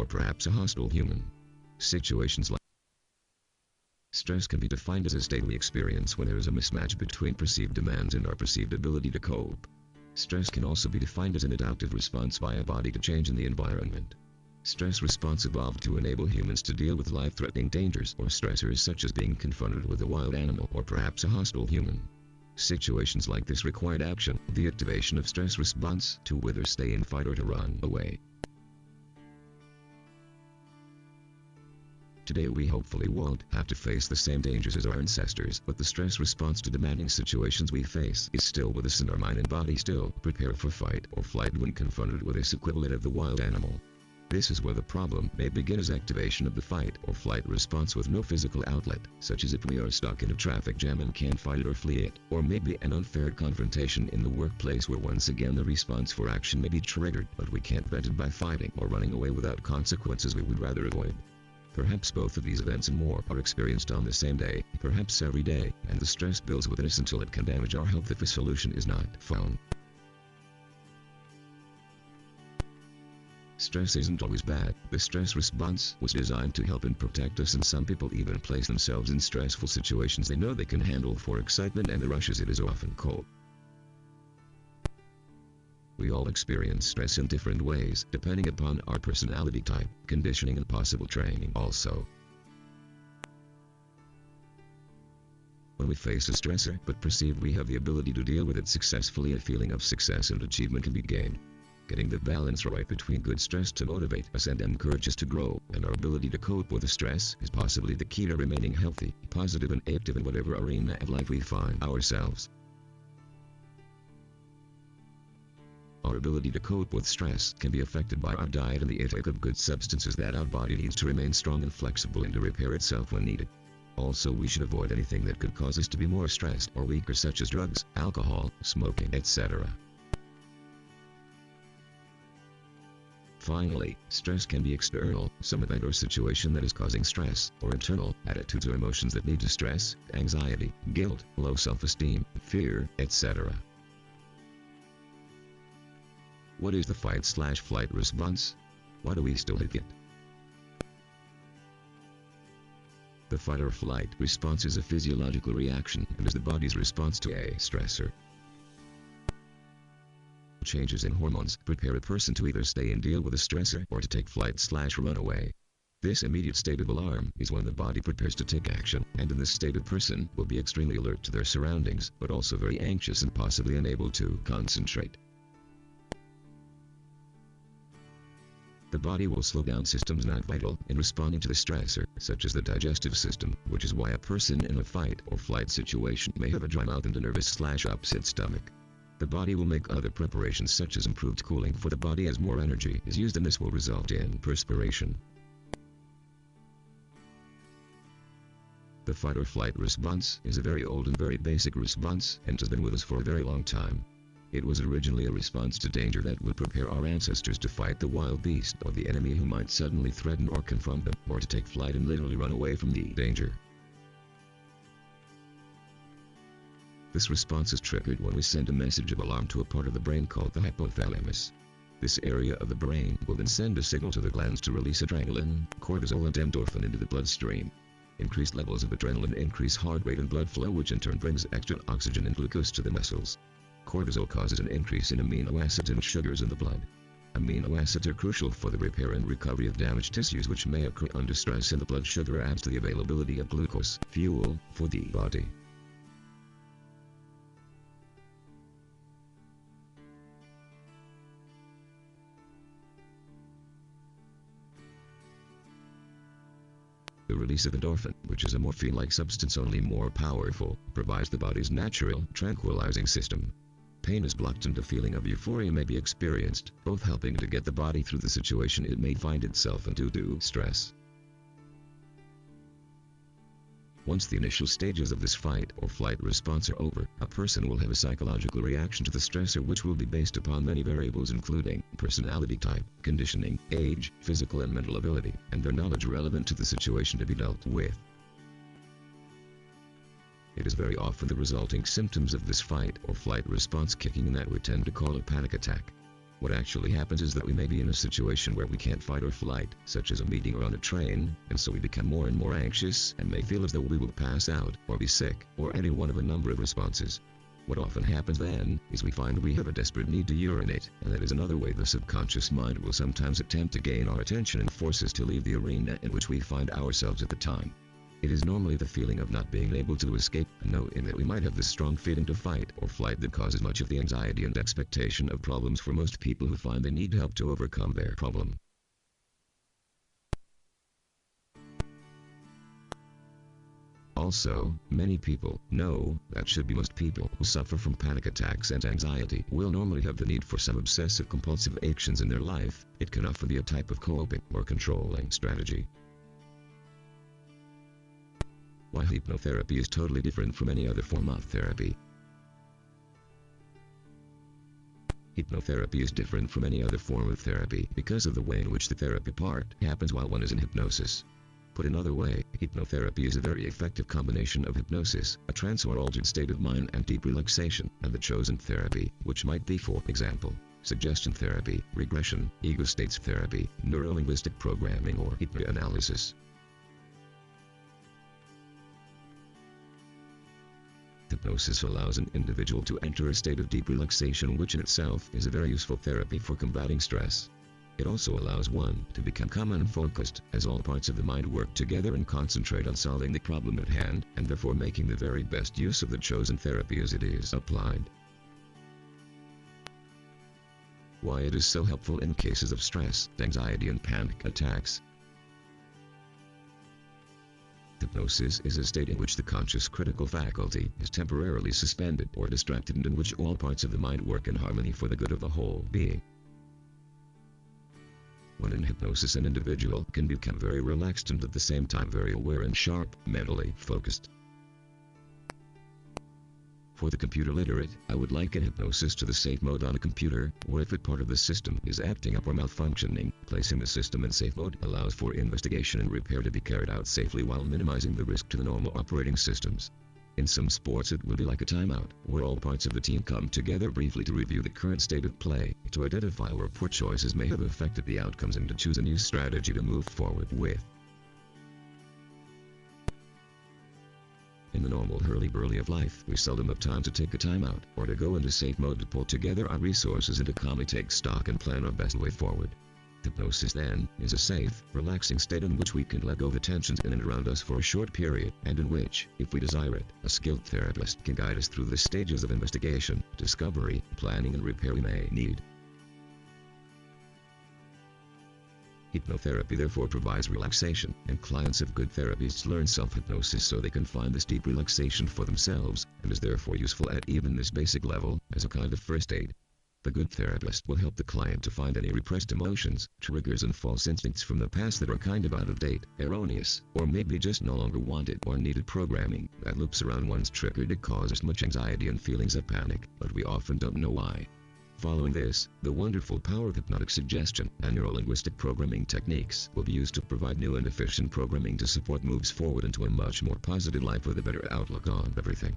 or perhaps a hostile human. Situations like stress can be defined as a state we experience when there is a mismatch between perceived demands and our perceived ability to cope. Stress can also be defined as an adaptive response by a body to change in the environment. Stress response evolved to enable humans to deal with life-threatening dangers or stressors such as being confronted with a wild animal or perhaps a hostile human. Situations like this required action, the activation of stress response, to whether stay in fight or to run away. Today we hopefully won't have to face the same dangers as our ancestors, but the stress response to demanding situations we face is still with us, and our mind and body still prepare for fight or flight when confronted with this equivalent of the wild animal. This is where the problem may begin, as activation of the fight or flight response with no physical outlet, such as if we are stuck in a traffic jam and can't fight it or flee it, or maybe an unfair confrontation in the workplace where once again the response for action may be triggered, but we can't vent it by fighting or running away without consequences we would rather avoid. Perhaps both of these events and more are experienced on the same day, perhaps every day, and the stress builds within us until it can damage our health if a solution is not found. Stress isn't always bad. The stress response was designed to help and protect us, and some people even place themselves in stressful situations they know they can handle for excitement and the rush, as it is often called. We all experience stress in different ways, depending upon our personality type, conditioning and possible training also. When we face a stressor but perceive we have the ability to deal with it successfully, a feeling of success and achievement can be gained. Getting the balance right between good stress to motivate us and encourage us to grow, and our ability to cope with the stress, is possibly the key to remaining healthy, positive and active in whatever arena of life we find ourselves. Our ability to cope with stress can be affected by our diet and the intake of good substances that our body needs to remain strong and flexible and to repair itself when needed. Also, we should avoid anything that could cause us to be more stressed or weaker, such as drugs, alcohol, smoking, etc. Finally, stress can be external, some event or situation that is causing stress, or internal, attitudes or emotions that lead to stress, anxiety, guilt, low self-esteem, fear, etc. What is the fight/flight response? Why do we still hit it? The fight or flight response is a physiological reaction and is the body's response to a stressor. Changes in hormones prepare a person to either stay and deal with a stressor or to take flight/run away. This immediate state of alarm is when the body prepares to take action, and in this state a person will be extremely alert to their surroundings, but also very anxious and possibly unable to concentrate. The body will slow down systems not vital in responding to the stressor, such as the digestive system, which is why a person in a fight or flight situation may have a dry mouth and a nervous/upset stomach. The body will make other preparations such as improved cooling for the body as more energy is used, and this will result in perspiration. The fight or flight response is a very old and very basic response and has been with us for a very long time. It was originally a response to danger that would prepare our ancestors to fight the wild beast or the enemy who might suddenly threaten or confront them, or to take flight and literally run away from the danger. This response is triggered when we send a message of alarm to a part of the brain called the hypothalamus. This area of the brain will then send a signal to the glands to release adrenaline, cortisol and endorphin into the bloodstream. Increased levels of adrenaline increase heart rate and blood flow, which in turn brings extra oxygen and glucose to the muscles. Cortisol causes an increase in amino acids and sugars in the blood. Amino acids are crucial for the repair and recovery of damaged tissues which may occur under stress, and the blood sugar adds to the availability of glucose, fuel, for the body. The release of endorphin, which is a morphine-like substance only more powerful, provides the body's natural, tranquilizing system. Pain is blocked and a feeling of euphoria may be experienced, both helping to get the body through the situation it may find itself in due to stress. Once the initial stages of this fight or flight response are over, a person will have a psychological reaction to the stressor which will be based upon many variables including personality type, conditioning, age, physical and mental ability, and their knowledge relevant to the situation to be dealt with. It is very often the resulting symptoms of this fight or flight response kicking in that we tend to call a panic attack. What actually happens is that we may be in a situation where we can't fight or flight, such as a meeting or on a train, and so we become more and more anxious and may feel as though we will pass out or be sick, or any one of a number of responses. What often happens then is we find we have a desperate need to urinate, and that is another way the subconscious mind will sometimes attempt to gain our attention and force us to leave the arena in which we find ourselves at the time. It is normally the feeling of not being able to escape, knowing that we might have this strong feeling to fight or flight that causes much of the anxiety and expectation of problems for most people who find they need help to overcome their problem. Also, many people know that should be most people who suffer from panic attacks and anxiety will normally have the need for some obsessive-compulsive actions in their life. It can often be a type of coping or controlling strategy. Why hypnotherapy is totally different from any other form of therapy. Hypnotherapy is different from any other form of therapy because of the way in which the therapy part happens while one is in hypnosis. Put another way, hypnotherapy is a very effective combination of hypnosis, a trance or altered state of mind and deep relaxation, and the chosen therapy, which might be, for example, suggestion therapy, regression, ego states therapy, neuro-linguistic programming, or hypnoanalysis. Hypnosis allows an individual to enter a state of deep relaxation, which in itself is a very useful therapy for combating stress. It also allows one to become calm and focused, as all parts of the mind work together and concentrate on solving the problem at hand, and therefore making the very best use of the chosen therapy as it is applied. Why it is so helpful in cases of stress, anxiety, and panic attacks. Hypnosis is a state in which the conscious critical faculty is temporarily suspended or distracted, and in which all parts of the mind work in harmony for the good of the whole being. When in hypnosis, an individual can become very relaxed and at the same time very aware and sharp, mentally focused. For the computer literate, I would liken hypnosis to the safe mode on a computer, where if a part of the system is acting up or malfunctioning, placing the system in safe mode allows for investigation and repair to be carried out safely while minimizing the risk to the normal operating systems. In some sports it will be like a timeout, where all parts of the team come together briefly to review the current state of play, to identify where poor choices may have affected the outcomes and to choose a new strategy to move forward with. In the normal hurly-burly of life, we seldom have time to take a timeout, or to go into safe mode to pull together our resources and to calmly take stock and plan our best way forward. Hypnosis, then, is a safe, relaxing state in which we can let go of the tensions in and around us for a short period, and in which, if we desire it, a skilled therapist can guide us through the stages of investigation, discovery, planning, and repair we may need. Hypnotherapy therefore provides relaxation, and clients of good therapists learn self-hypnosis so they can find this deep relaxation for themselves, and is therefore useful at even this basic level, as a kind of first aid. The good therapist will help the client to find any repressed emotions, triggers, and false instincts from the past that are kind of out of date, erroneous, or maybe just no longer wanted or needed programming that loops around one's trigger to cause us much anxiety and feelings of panic, but we often don't know why. Following this, the wonderful power of hypnotic suggestion and neuro-linguistic programming techniques will be used to provide new and efficient programming to support moves forward into a much more positive life with a better outlook on everything.